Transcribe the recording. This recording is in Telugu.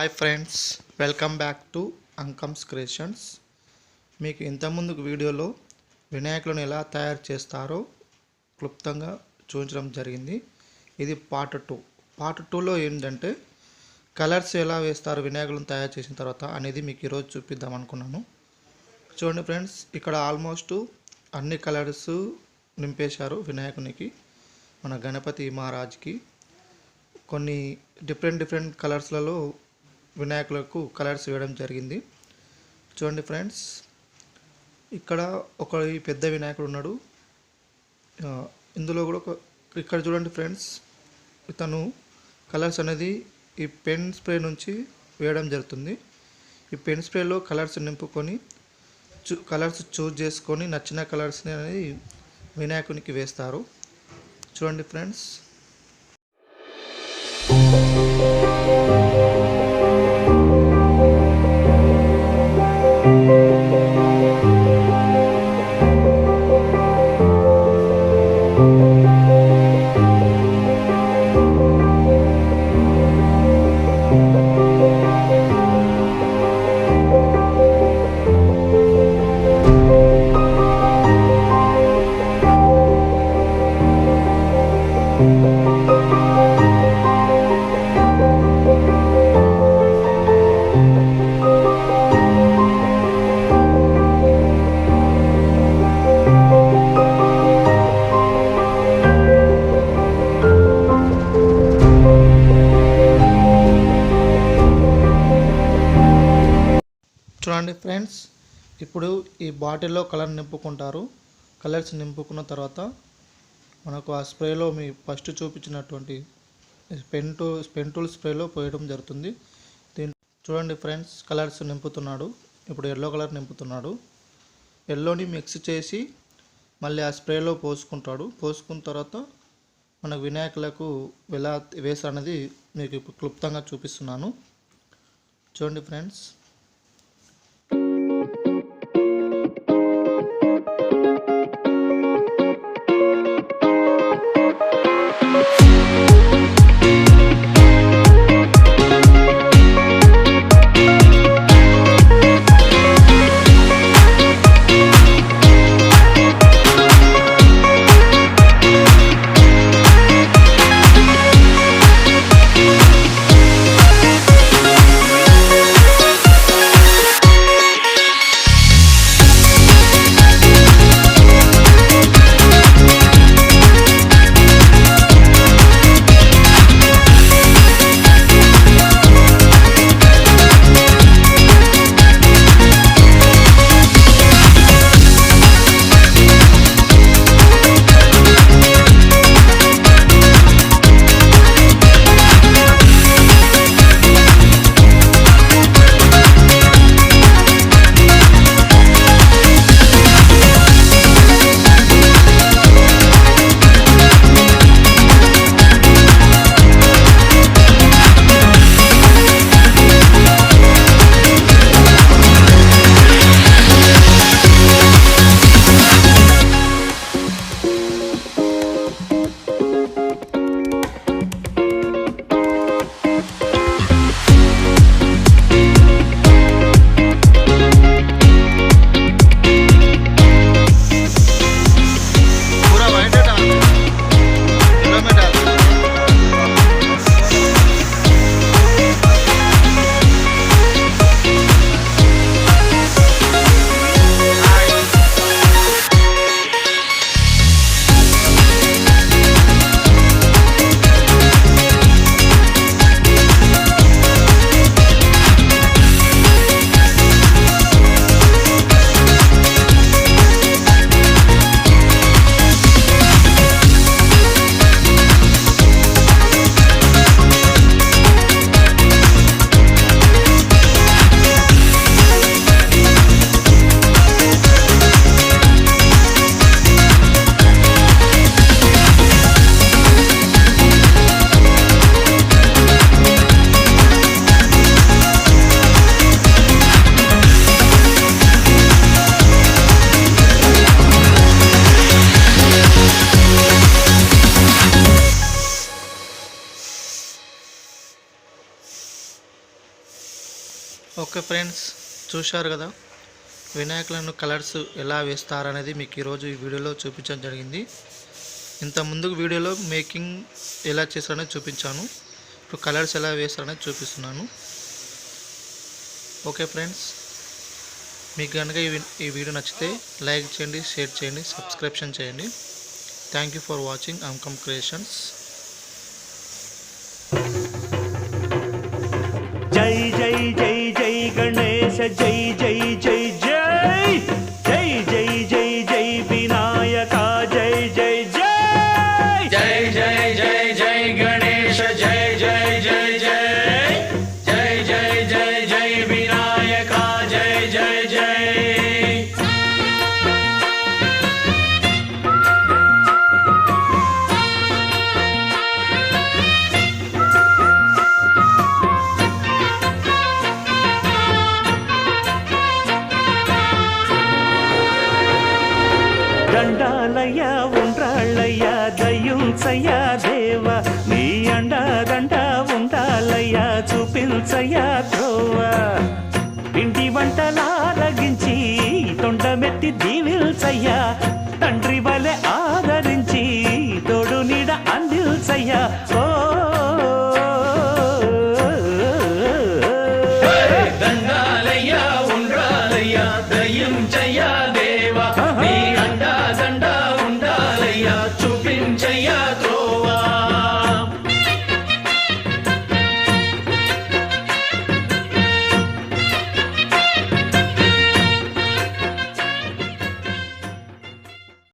Hi friends, welcome back to Ankams creations. మీకు ఇంతకుముందు వీడియోలో వినాయకులను ఎలా తయారు చేస్తారో క్లుప్తంగా చూపించడం జరిగింది. ఇది పార్ట్ టూలో ఏంటంటే కలర్స్ ఎలా వేస్తారు వినాయకులను తయారు చేసిన తర్వాత అనేది మీకు ఈరోజు చూపిద్దాం అనుకున్నాను. చూడండి ఫ్రెండ్స్, ఇక్కడ ఆల్మోస్ట్ అన్ని కలర్స్ నింపేశారు వినాయకునికి, మన గణపతి మహారాజ్కి. కొన్ని డిఫరెంట్ కలర్స్లలో వినాయకులకు కలర్స్ వేయడం జరిగింది. చూడండి ఫ్రెండ్స్, ఇక్కడ ఒక పెద్ద వినాయకుడు ఉన్నాడు. ఇందులో కూడా ఇక్కడ చూడండి ఫ్రెండ్స్, ఇతను కలర్స్ అనేది ఈ పెన్ స్ప్రే నుంచి వేయడం జరుగుతుంది. ఈ పెన్ స్ప్రేలో కలర్స్ నింపుకొని కలర్స్ చూజ్ చేసుకొని నచ్చిన కలర్స్ని అనేది వినాయకునికి వేస్తారు. చూడండి ఫ్రెండ్స్, చూడండి ఫ్రెండ్స్, ఇప్పుడు ఈ బాటిల్లో కలర్ నింపుకుంటారు. కలర్స్ నింపుకున్న తర్వాత మనకు ఆ స్ప్రేలో మీ ఫస్ట్ చూపించినటువంటి పెన్ టూల్ స్ప్రేలో పోయడం జరుగుతుంది. చూడండి ఫ్రెండ్స్, కలర్స్ నింపుతున్నాడు. ఇప్పుడు ఎల్లో కలర్ నింపుతున్నాడు. ఎల్లోని మిక్స్ చేసి మళ్ళీ ఆ స్ప్రేలో పోసుకుంటాడు. పోసుకున్న తర్వాత మన వినాయకులకు ఎలా వేసారన్నది మీకు ఇప్పుడు క్లుప్తంగా చూపిస్తున్నాను. చూడండి ఫ్రెండ్స్, ఓకే ఫ్రెండ్స్, చూశారు కదా వినాయకులను కలర్స్ ఎలా వేస్తారనేది మీకు ఈరోజు ఈ వీడియోలో చూపించడం జరిగింది. ఇంత ముందు వీడియోలో మేకింగ్ ఎలా చేస్తారనేది చూపించాను. ఇప్పుడు కలర్స్ ఎలా వేస్తారనేది చూపిస్తున్నాను. ఓకే ఫ్రెండ్స్, మీకు కనుక ఈ వీడియో నచ్చితే లైక్ చేయండి, షేర్ చేయండి, సబ్స్క్రిప్షన్ చేయండి. Thank you for watching Ankam creations. జై జై జై జై గణేశ జై జై జై జై జై జై జై జై వినాయక జై జై జై జై జై జై జై గణేశ జై జై జై జై జై జై జై జై వినాయక జై జై జై. దండాలయ్య ఉండ్రాళ్ళయ్య దయ్యుంచయ్య దేవ నీ అండదండ ఉండాలయ్య చూపించయ్య త్రోవ పిండి వంటలారగించి తొండమెత్తి దీవిల్చయ్య తండ్రి